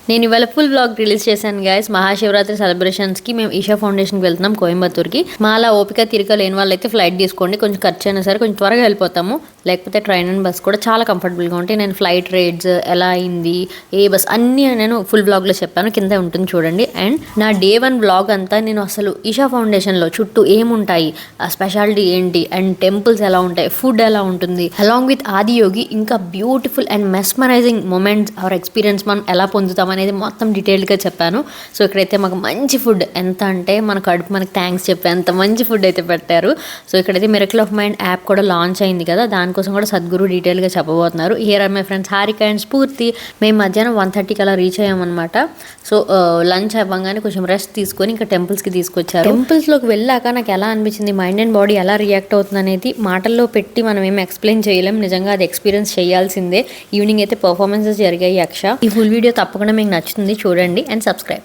నేను ఇవాళ full blog release చేశాను గైస్. మహాశివరాత్రి సెలబ్రేషన్స్ కి మేము ఈషా ఫౌండేషన్ కి వెళ్తున్నాం కోయంబత్తూర్కి. మాలా ఓపిక తీరిక లేని వాళ్ళైతే ఫ్లైట్ తీసుకోండి, కొంచెం ఖర్చు అయినా సరే కొంచెం త్వరగా వెళ్ళిపోతాము. లేకపోతే ట్రైన్ అండ్ బస్ కూడా చాలా కంఫర్టబుల్గా ఉంటాయి. నేను ఫ్లైట్ రేట్స్ ఎలా అయింది, ఏ బస్ అన్నీ నేను ఫుల్ బ్లాగ్లో చెప్పాను, కింద ఉంటుంది చూడండి. అండ్ నా డే 1 బ్లాగ్ అంతా నేను అసలు ఈషా ఫౌండేషన్లో చుట్టూ ఏముంటాయి, ఆ స్పెషాలిటీ ఏంటి, అండ్ టెంపుల్స్ ఎలా ఉంటాయి, ఫుడ్ ఎలా ఉంటుంది, అలాంగ్ విత్ ఆదియోగి ఇంకా beautiful and mesmerising moments are experience మనం ఎలా పొందుతాం అనేది మొత్తం డీటెయిల్గా చెప్పాను. సో ఇక్కడైతే మాకు మంచి ఫుడ్, ఎంత అంటే మన కడుపు మనకు థ్యాంక్స్ చెప్పే అంత మంచి ఫుడ్ అయితే పెట్టారు. సో ఇక్కడైతే మిరకిల్ ఆఫ్ మైండ్ యాప్ కూడా లాంచ్ అయింది కదా, దానికోసం కూడా సద్గురు డీటెయిల్గా చెప్పబోతున్నారు. Here are my friends Harika and Spoorthi. మేము మధ్యాహ్నం 1:30కి అలా రీచ్ అయ్యామన్నమాట. సో లంచ్ అవ్వగానే కొంచెం రెస్ట్ తీసుకొని ఇంకా టెంపుల్స్కి తీసుకొచ్చారు. టెంపుల్స్లోకి వెళ్ళాక నాకు ఎలా అనిపించింది, మైండ్ అండ్ బాడీ ఎలా రియాక్ట్ అవుతుంది అనేది మాటల్లో పెట్టి మనం ఏమి ఎక్స్ప్లెయిన్ చేయలేం. నిజంగా అది ఎక్స్పీరియన్స్ చేయాల్సిందే. ఈవినింగ్ అయితే పర్ఫార్మెన్సెస్ జరిగాయి. ఈ ఫుల్ వీడియో తప్పకుండా మీకు నచ్చుతుంది, చూడండి అండ్ సబ్స్క్రైబ్.